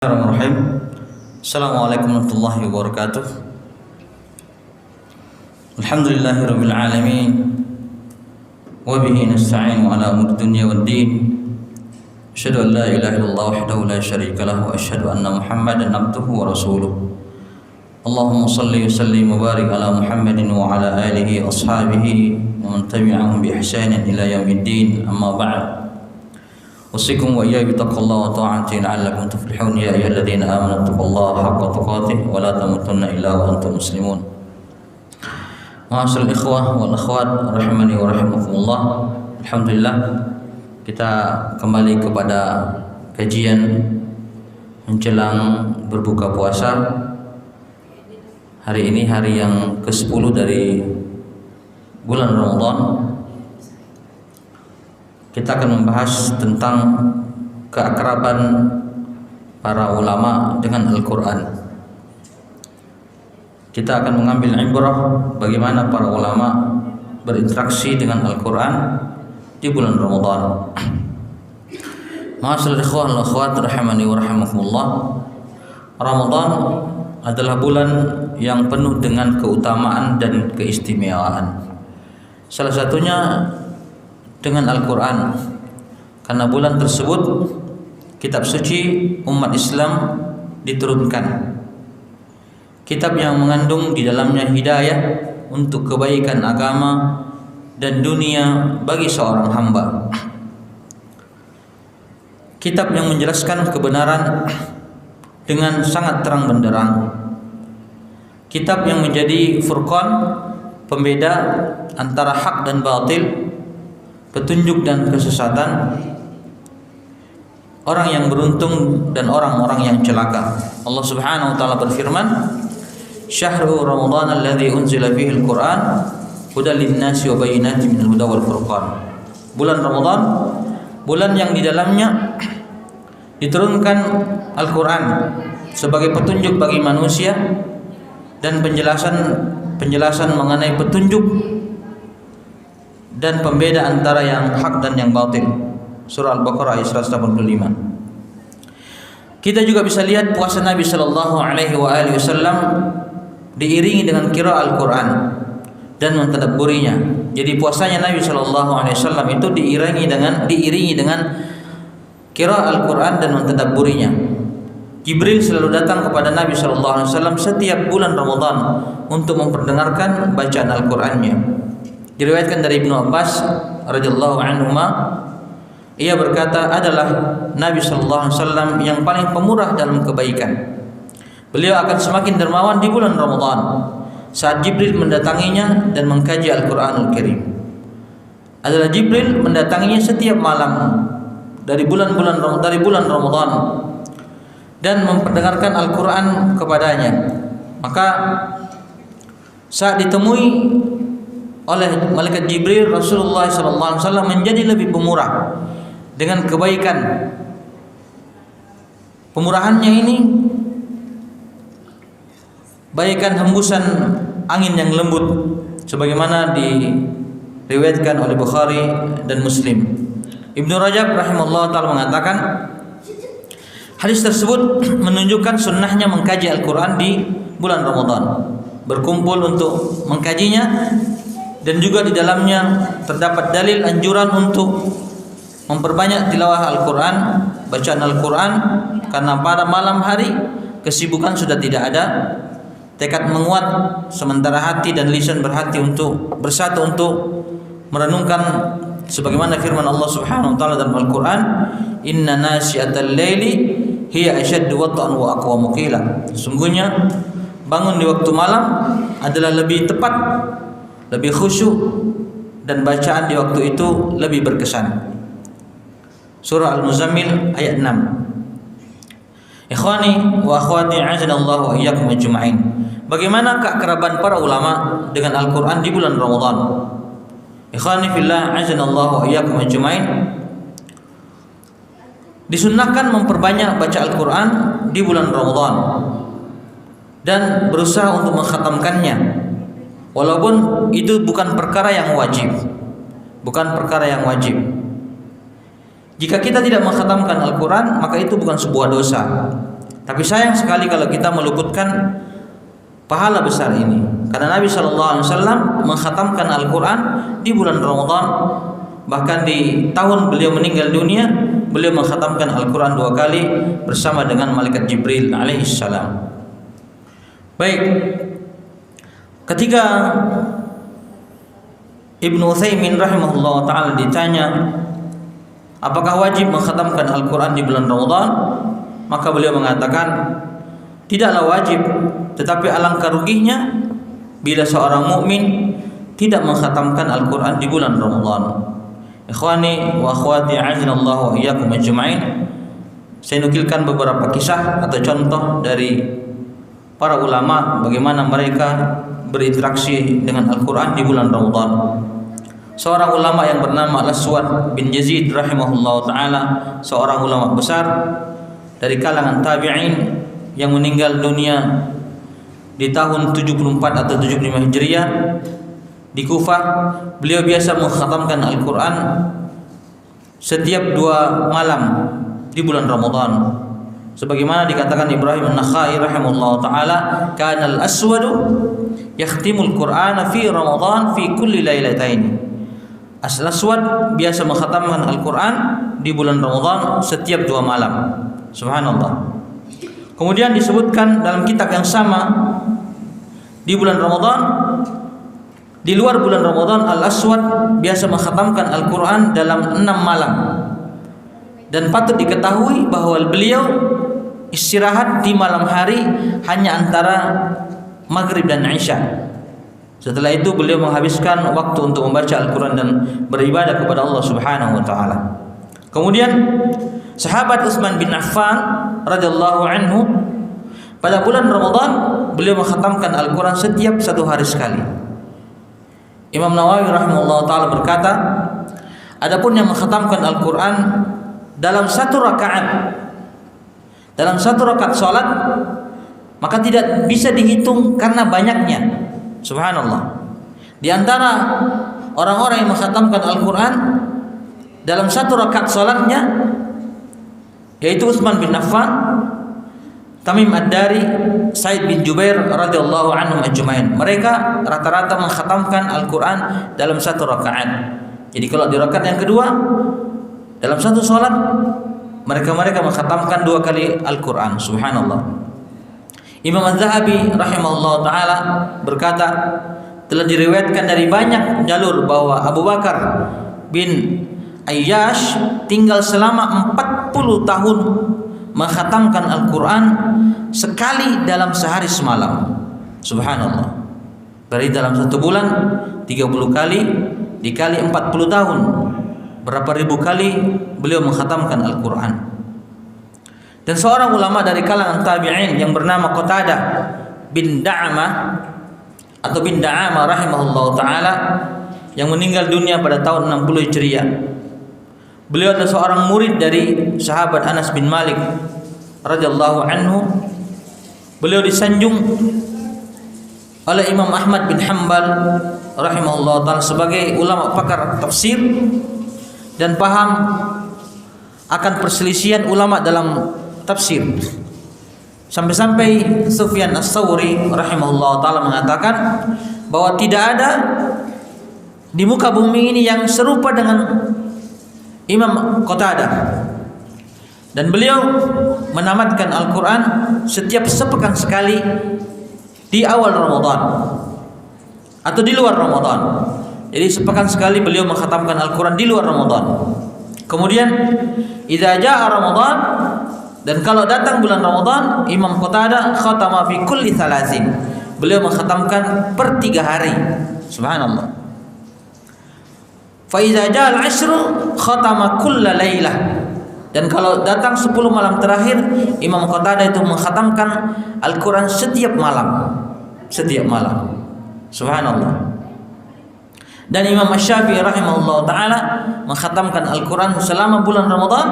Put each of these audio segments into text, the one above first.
Bismillahirrahmanirrahim. Assalamualaikum warahmatullahi wabarakatuh. Alhamdulillahirabbil alamin. Wa bihi nasta'inu ala umuri dunya waddin. Asyhadu an la ilaha illallah wahdahu la syarika lahu wa asyhadu anna Muhammadan abduhu wa rasuluh. Allahumma shalli wa sallim wa barik ala Muhammadin wa ala alihi wa ashabihi wa man tabi'ahum bi ihsanin ila yaumiddin. Amma ba'd. Usikum wa iyyakum bittaqwallahi wa ta'atihi la'allakum tuflihun. Ya ayyuhalladzina amanu taqullaha haqqa tuqatih wa la tamutunna illa wa antum muslimun. Ma'asyiral ikhwah wal akhwat rahimani wa rahimakumullah. Alhamdulillah kita kembali kepada kajian menjelang berbuka puasa. Hari ini hari yang ke-10 dari bulan Ramadan. Kita akan membahas tentang keakraban para ulama dengan Al-Quran. Kita akan mengambil ibrah bagaimana para ulama berinteraksi dengan Al-Quran di bulan Ramadan. Ma'asyiral ikhwan wal akhwat rahimani wa rahimakumullah. Ramadan adalah bulan yang penuh dengan keutamaan dan keistimewaan. Salah satunya dengan Al-Quran, karena bulan tersebut kitab suci umat Islam diturunkan, kitab yang mengandung di dalamnya hidayah untuk kebaikan agama dan dunia bagi seorang hamba, kitab yang menjelaskan kebenaran dengan sangat terang benderang, kitab yang menjadi furqan, pembeda antara hak dan batil, petunjuk dan kesesatan, orang yang beruntung dan orang-orang yang celaka. Allah Subhanahu wa taala berfirman, "Syahrul Ramadan alladzi unzila fihi al-Qur'an hudan lin-nasi wa bayyinatin minal huda wal furqan." Bulan Ramadan, bulan yang di dalamnya diturunkan Al-Qur'an sebagai petunjuk bagi manusia dan penjelasan mengenai petunjuk dan pembeda antara yang hak dan yang batil. Surah Al-Baqarah ayat 185. Kita juga bisa lihat puasa Nabi sallallahu alaihi wasallam diiringi dengan qiraah Al-Qur'an dan mentadabburinya. Jadi puasanya Nabi sallallahu alaihi wasallam itu diiringi dengan qiraah Al-Qur'an dan mentadabburinya. Jibril selalu datang kepada Nabi sallallahu alaihi wasallam setiap bulan Ramadan untuk memperdengarkan bacaan Al-Qur'annya. Diriwayatkan dari Ibnu Abbas radhiyallahu anhuma, ia berkata, adalah Nabi sallallahu alaihi wasallam yang paling pemurah dalam kebaikan. Beliau akan semakin dermawan di bulan Ramadan saat Jibril mendatanginya dan mengkaji Al-Qur'anul Karim. Adalah Jibril mendatanginya setiap malam dari bulan Ramadan dan memperdengarkan Al-Qur'an kepadanya. Maka saat ditemui oleh malaikat Jibril, Rasulullah SAW menjadi lebih pemurah dengan kebaikan. Pemurahannya ini bagaikan hembusan angin yang lembut, sebagaimana diriwayatkan oleh Bukhari dan Muslim. Ibnu Rajab rahimahullah ta'ala mengatakan, hadis tersebut menunjukkan sunnahnya mengkaji Al-Quran di bulan Ramadan, berkumpul untuk mengkajinya. Dan juga di dalamnya terdapat dalil anjuran untuk memperbanyak tilawah Al-Quran, bacaan Al-Quran, karena pada malam hari kesibukan sudah tidak ada, tekad menguat, sementara hati dan lisan bersatu untuk merenungkan sebagaimana firman Allah Subhanahu wa taala dalam Al-Quran, "Inna nasyiatal laili hiya asyaddu wat'an wa aqwamu qila." Sesungguhnya bangun di waktu malam adalah lebih tepat, lebih khusyuk, dan bacaan di waktu itu lebih berkesan. Surah Al-Muzammil ayat 6. Ikhwani wa akhwati a'azanallahu wa iyyakum ajma'in. Bagaimana keakraban para ulama dengan Al-Qur'an di bulan Ramadan? Ikhwani fillah a'azanallahu wa iyyakum ajma'in. Disunnahkan memperbanyak baca Al-Qur'an di bulan Ramadan dan berusaha untuk mengkhatamkannya. Walaupun itu bukan perkara yang wajib. Jika kita tidak mengkhatamkan Al-Quran, maka itu bukan sebuah dosa. Tapi sayang sekali kalau kita meluputkan pahala besar ini. Karena Nabi SAW mengkhatamkan Al-Quran di bulan Ramadan. Bahkan di tahun beliau meninggal dunia, beliau mengkhatamkan Al-Quran 2 kali bersama dengan malaikat Jibril alaihissalam. Baik, ketika Ibnu Utsaimin rahimahullah ta'ala ditanya apakah wajib mengkhatamkan Al-Quran di bulan Ramadan, maka beliau mengatakan tidaklah wajib, tetapi alangkah ruginya bila seorang mukmin tidak mengkhatamkan Al-Quran di bulan Ramadan. Ikhwani wa akhwati a'azinallahu wa iyyakum ajma'in, saya nukilkan beberapa kisah atau contoh dari para ulama bagaimana mereka berinteraksi dengan Al-Quran di bulan Ramadan. Seorang ulama yang bernama Al-Aswad bin Yazid rahimahullah ta'ala, seorang ulama besar dari kalangan tabi'in yang meninggal dunia di tahun 74 atau 75 Hijriah di Kufah. Beliau biasa mengkhatamkan Al-Quran setiap 2 malam di bulan Ramadan. Sebagaimana dikatakan Ibrahim An-Nakhai rahimahullah ta'ala, kana al-aswadu yakhtimul Qur'ana fi Ramadan fi kulli lailatain. Al-Aswad biasa mengkhatamkan Al-Quran di bulan Ramadan setiap 2 malam. Subhanallah. Kemudian disebutkan dalam kitab yang sama, di bulan Ramadan, di luar bulan Ramadan, Al-Aswad biasa mengkhatamkan Al-Quran dalam 6 malam. Dan patut diketahui bahwa beliau istirahat di malam hari hanya antara Maghrib dan Isya. Setelah itu beliau menghabiskan waktu untuk membaca Al-Quran dan beribadah kepada Allah Subhanahu wa ta'ala. Kemudian sahabat Utsman bin Affan radhiyallahu anhu, pada bulan Ramadan beliau mengkhatamkan Al-Quran setiap 1 hari sekali. Imam Nawawi rahimahullah ta'ala berkata, adapun yang mengkhatamkan Al-Quran dalam 1 rakaat, dalam 1 rakaat salat, maka tidak bisa dihitung karena banyaknya. Subhanallah. Di antara orang-orang yang mengkhatamkan Al-Quran dalam 1 rakaat salatnya yaitu Utsman bin Affan, Tamim Ad-Dari, Said bin Jubair radhiyallahu anhum ajmain. Mereka rata-rata mengkhatamkan Al-Quran dalam 1 rakaat. Jadi kalau di rakaat yang kedua dalam 1 salat mereka mengkhatamkan 2 kali Al-Quran. Subhanallah. Imam Az-Zahabi rahimahullah ta'ala berkata, telah diriwayatkan dari banyak jalur bahwa Abu Bakar bin Ayyash tinggal selama 40 tahun mengkhatamkan Al-Quran sekali dalam sehari semalam. Subhanallah. Berarti dalam 1 bulan 30 kali dikali 40 tahun, berapa ribu kali beliau mengkhatamkan Al-Quran. Dan seorang ulama dari kalangan tabi'in yang bernama Qatadah bin Da'amah atau bin Da'amah rahimahullah ta'ala, yang meninggal dunia pada tahun 60 Hijriah. Beliau adalah seorang murid dari sahabat Anas bin Malik radhiyallahu anhu. Beliau disanjung oleh Imam Ahmad bin Hanbal rahimahullah ta'ala sebagai ulama pakar tafsir dan paham akan perselisihan ulama dalam tafsir. Sampai-sampai Sufyan Ats-Tsauri rahimahullah ta'ala mengatakan bahwa tidak ada di muka bumi ini yang serupa dengan Imam Qatadah. Dan beliau menamatkan Al-Quran setiap sepekan sekali di awal Ramadan atau di luar Ramadan. Jadi sepekan sekali beliau mengkhatamkan Al-Quran di luar Ramadan. Kemudian idza jaa Ramadan, dan kalau datang bulan Ramadan, Imam Qatadah khatama fi kulli 30. Beliau mengkhatamkan per 3 hari. Subhanallah. Fa idza jaa al-'ashru khatama kulla lailah. Dan kalau datang 10 malam terakhir, Imam Qatadah itu mengkhatamkan Al-Quran setiap malam. Setiap malam. Subhanallah. Dan Imam Asy-Syafi'i rahimahullah ta'ala mengkhatamkan Al-Quran selama bulan Ramadan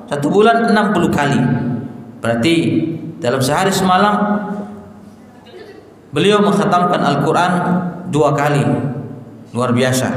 1 bulan 60 kali. Berarti dalam sehari semalam beliau mengkhatamkan Al-Quran 2 kali. Luar biasa.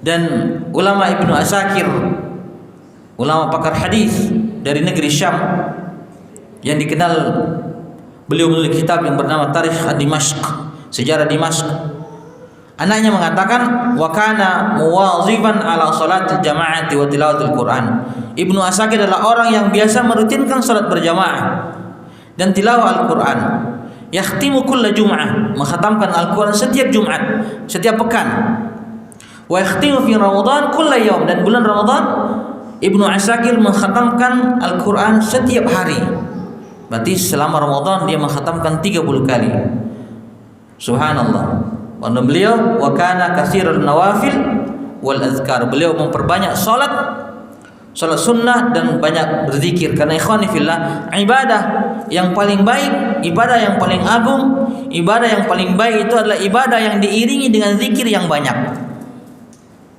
Dan ulama Ibnu Asakir, ulama pakar hadis dari negeri Syam, yang dikenal, beliau menulis kitab yang bernama Tarikh Dimashq, sejarah Dimashq. Anaknya mengatakan wa kana muwazifan ala salatil jama'ati wa tilawatil Quran. Ibnu Asakir adalah orang yang biasa merutinkan salat berjamaah dan tilawah Al-Quran. Yakhtimu kulla Jum'ah, mengkhatamkan Al-Quran setiap Jumat, setiap pekan. Wa yakhtimu fi Ramadan kulla yaum, dan bulan Ramadan Ibnu Asakir mengkhatamkan Al-Quran setiap hari. Berarti selama Ramadan dia mengkhatamkan 30 kali. Subhanallah. Karena beliau wa kana katsirul nawafil wal azkar. Beliau memperbanyak salat sunnah dan banyak berzikir. Karena ikhwani fillah, ibadah yang paling baik, ibadah yang paling agung, ibadah yang paling baik itu adalah ibadah yang diiringi dengan zikir yang banyak.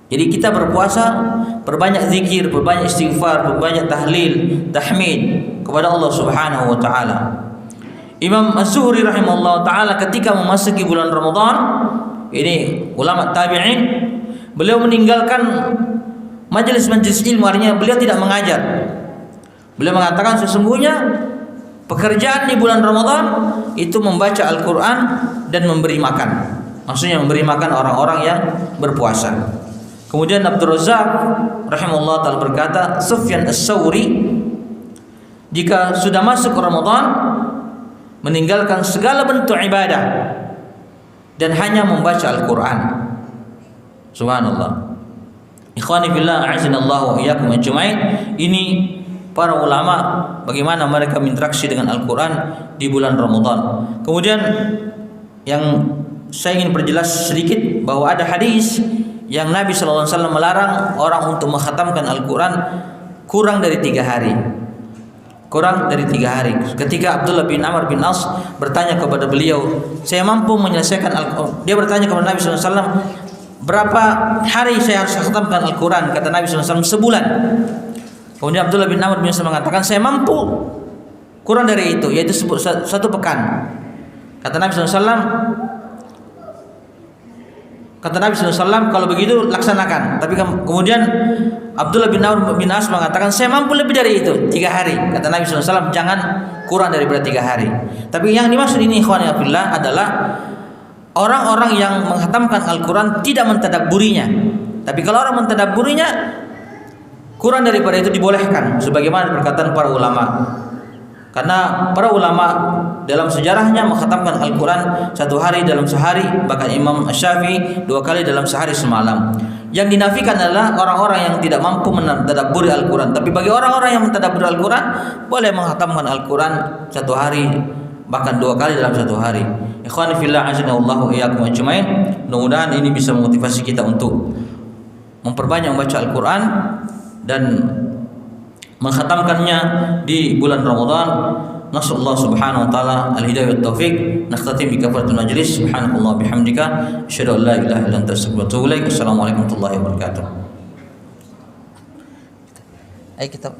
Jadi kita berpuasa, perbanyak zikir, perbanyak istighfar, perbanyak tahlil, tahmid kepada Allah Subhanahu wa taala. Imam Az-Zuhri rahimahullah taala ketika memasuki bulan Ramadan, ini ulama tabi'in, beliau meninggalkan majelis-majelis ilmu, artinya beliau tidak mengajar. Beliau mengatakan sesungguhnya pekerjaan di bulan Ramadan itu membaca Al-Quran dan memberi makan. Maksudnya memberi makan orang-orang yang berpuasa. Kemudian Abdul Razzaq rahimahullah taala berkata, Sufyan As-Sawri jika sudah masuk Ramadan meninggalkan segala bentuk ibadah dan hanya membaca Al-Quran. Subhanallah. Ikhwani fillah, a'azinallahu wa iyyakum ajma'in. Ini para ulama bagaimana mereka berinteraksi dengan Al-Quran di bulan Ramadan. Kemudian yang saya ingin perjelas sedikit bahwa ada hadis yang Nabi SAW melarang orang untuk mengkhatamkan Al-Quran kurang dari 3 hari. Kurang dari 3 hari. Ketika Abdullah bin Amr bin As bertanya kepada beliau, saya mampu menyelesaikan Al-Quran. Dia bertanya kepada Nabi SAW, berapa hari saya harus khatamkan Al-Quran? Kata Nabi SAW, sebulan. Kemudian Abdullah bin Amr bin As mengatakan, saya mampu kurang dari itu, yaitu 1 pekan. Kata Nabi SAW, kalau begitu laksanakan. Tapi kemudian Abdullah bin Amr bin As mengatakan, saya mampu lebih dari itu, 3 hari. Kata Nabi SAW, jangan kurang daripada 3 hari. Tapi yang dimaksud ini ikhwani fillah adalah orang-orang yang menghatamkan Al-Quran tidak mentadabburinya. Tapi kalau orang mentadabburinya, kurang daripada itu dibolehkan, sebagaimana perkataan para ulama. Karena para ulama dalam sejarahnya mengkhatamkan Al-Quran 1 hari dalam sehari, bahkan Imam Syafi'i 2 kali dalam sehari semalam. Yang dinafikan adalah orang-orang yang tidak mampu mentadabburi Al-Quran. Tapi bagi orang-orang yang mentadabburi Al-Quran, boleh mengkhatamkan Al-Quran 1 hari, bahkan 2 kali dalam 1 hari. Ikhwani fillah, azanallahu iyyakum ajmain. Mudah-mudahan ini bisa memotivasi kita untuk memperbanyak membaca Al-Quran dan mengkhatamkannya di bulan Ramadan. Nasallahu subhanahu wa ta'ala al-hidayah wa taufiq. Nakhtatim bi kafaratul majlis. Subhanakallah bihamdika asyhadu an la ilaha illa anta astaghfiruka wa atubu ilaik. Assalamualaikum warahmatullahi wabarakatuh. Ayo kita